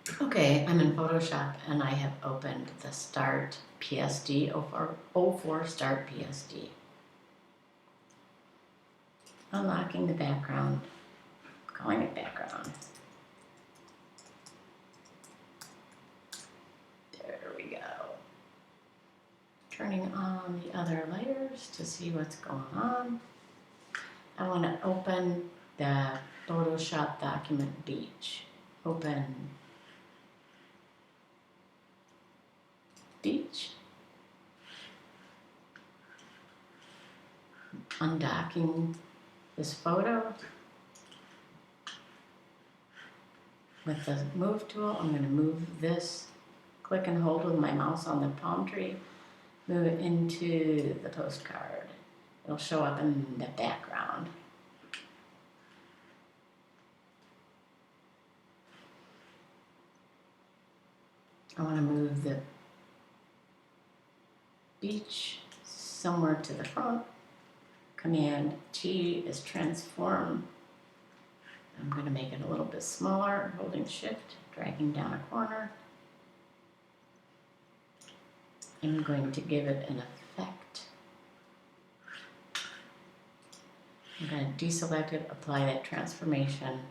Okay, I'm in Photoshop and I have opened the Start PSD, 04 Start PSD. Unlocking the background, calling it background. There we go. Turning on the other layers to see what's going on. I want to open the Photoshop document beach. Open beach. Undocking this photo. With the move tool, I'm going to move this, click and hold with my mouse on the palm tree, move it into the postcard. It'll show up in the background. I want to move the beach somewhere to the front. Command T is transform. I'm going to make it a little bit smaller, holding shift, dragging down a corner. I'm going to give it an effect. I'm going to deselect it, apply that transformation.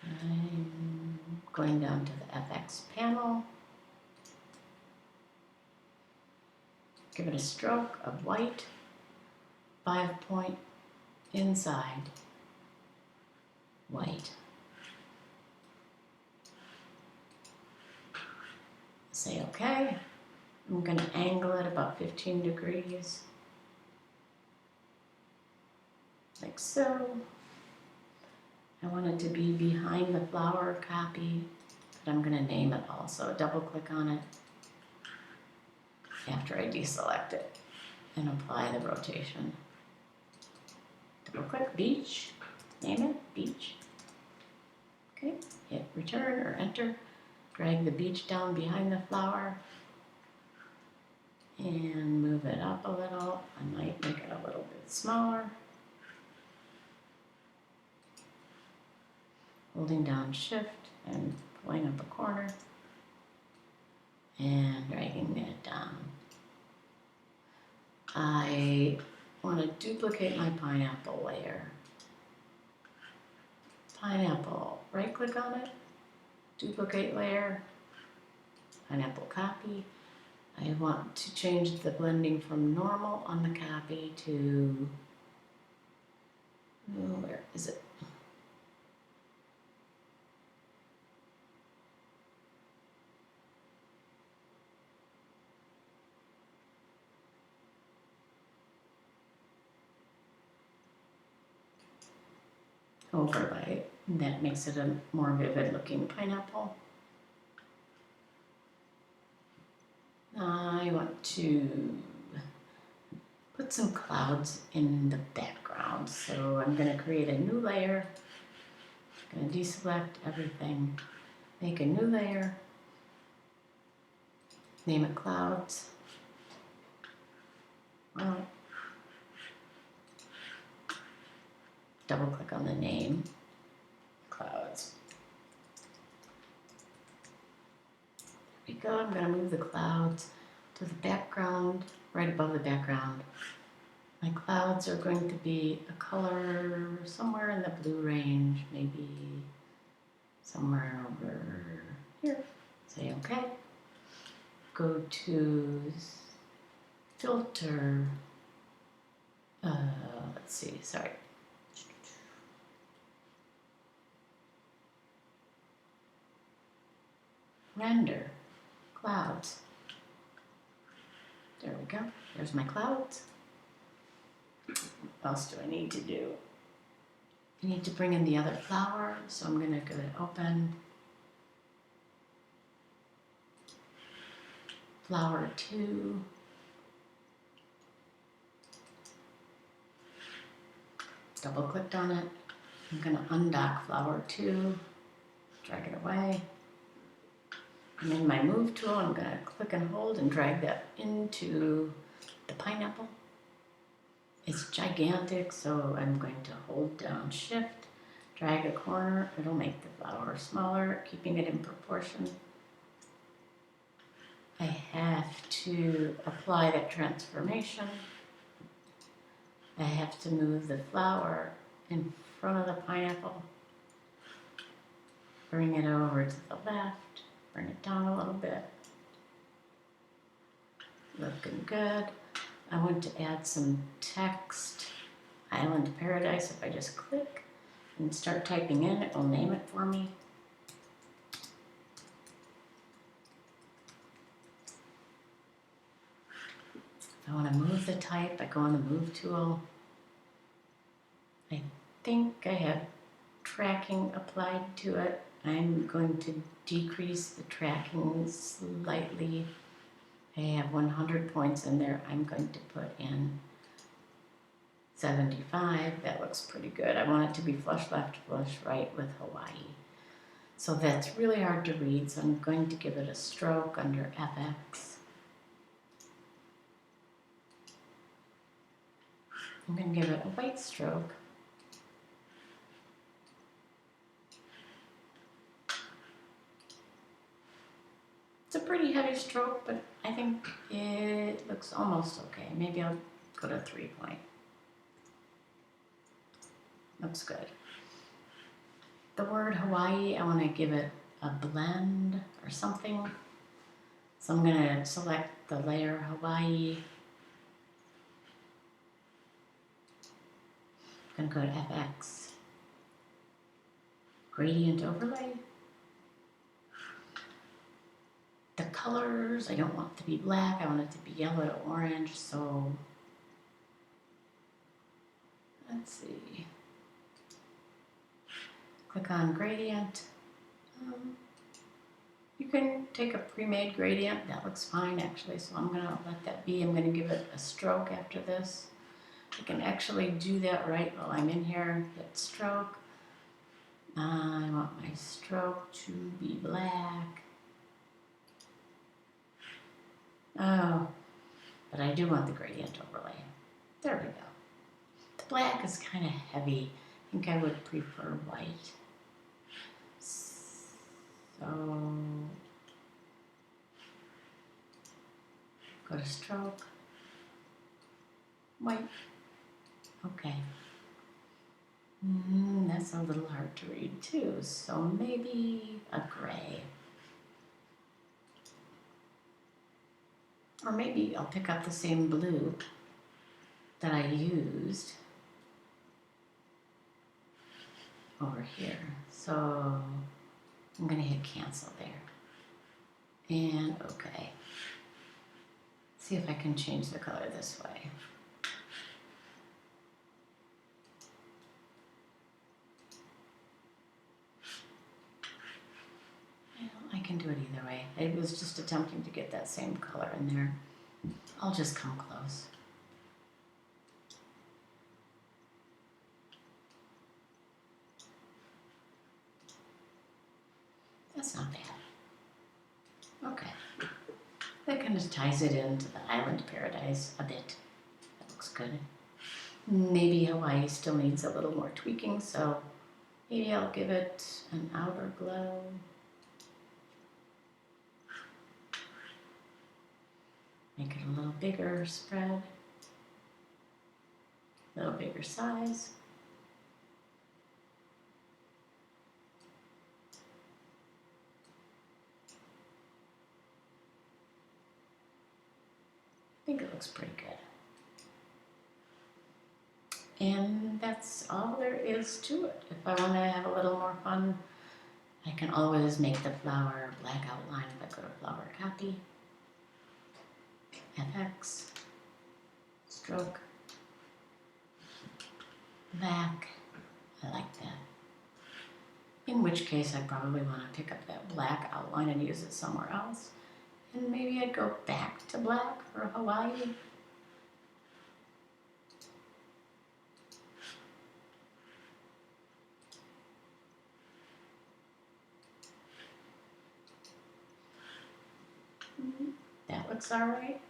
I'm going down to the FX panel. Give it a stroke of white, 5-point inside, white. Say OK. I'm going to angle it about 15 degrees, like so. I want it to be behind the flower copy, but I'm going to name it also. Double click on it after I deselect it and apply the rotation. Double click beach, name it beach. Okay, hit return or enter. Drag the beach down behind the flower and move it up a little. I might make it a little bit smaller. Holding down shift and pulling up a corner and dragging it down. I want to duplicate my pineapple layer. Pineapple, right click on it, duplicate layer, pineapple copy. I want to change the blending from normal on the copy to, where is it? Overlay. That makes it a more vivid looking pineapple. I want to put some clouds in the background. So I'm going to create a new layer. I'm going to deselect everything. Make a new layer. Name it clouds. Well, double click on the name, clouds. There we go. I'm going to move the clouds to the background, right above the background. My clouds are going to be a color somewhere in the blue range, maybe somewhere over here. Say OK. Go to filter. Let's see, sorry. Render, clouds. There we go. There's my clouds. What else do I need to do? I need to bring in the other flower, so I'm going to go to open. Flower 2. Double clicked on it. I'm going to undock flower 2. Drag it away. I'm in my move tool. I'm going to click and hold and drag that into the pineapple. It's gigantic, so I'm going to hold down shift, drag a corner, it'll make the flower smaller, keeping it in proportion. I have to apply that transformation. I have to move the flower in front of the pineapple. Bring it over to the left, bring it down a little bit. Looking good. I want to add some text. Island Paradise, if I just click and start typing in, it will name it for me. If I want to move the type, I go on the Move tool. I think I have tracking applied to it. I'm going to decrease the tracking slightly. I have 100 points in there. I'm going to put in 75. That looks pretty good. I want it to be flush left, flush right with Hawaii. So that's really hard to read, so I'm going to give it a stroke under FX. I'm going to give it a white stroke. It's a pretty heavy stroke, but I think it looks almost okay. Maybe I'll go to 3 point. Looks good. The word Hawaii, I want to give it a blend or something. So I'm going to select the layer Hawaii. I'm going to go to FX. Gradient overlay. The colors, I don't want it to be black. I want it to be yellow to orange. So let's see. Click on gradient. You can take a pre-made gradient. That looks fine actually, so I'm going to let that be. I'm going to give it a stroke after this. I can actually do that right while I'm in here. Hit stroke. I want my stroke to be black. Oh, but I do want the gradient overlay. There we go. The black is kind of heavy. I think I would prefer white. So, go to stroke, white, okay. That's a little hard to read too, so maybe a gray. Or maybe I'll pick up the same blue that I used over here. So I'm going to hit cancel there. And okay. See if I can change the color this way. Well, I can do it either way. I was just attempting to get that same color in there. I'll just come close. That's not bad. Okay. That kind of ties it into the Island Paradise a bit. That looks good. Maybe Hawaii still needs a little more tweaking, so maybe I'll give it an outer glow. Make it a little bigger spread. A little bigger size. I think it looks pretty good. And that's all there is to it. If I want to have a little more fun, I can always make the flower black outline if I go to flower copy, FX, stroke, black. I like that. In which case I probably want to pick up that black outline and use it somewhere else. And maybe I'd go back to black for Hawaii. That looks alright.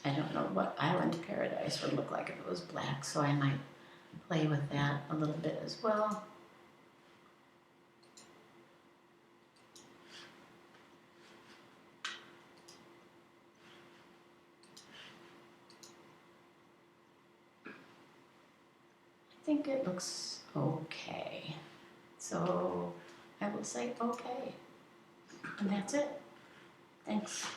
I don't know what Island Paradise would look like if it was black, so I might play with that a little bit as well. I think it looks okay. So I will say okay. And that's it. Thanks.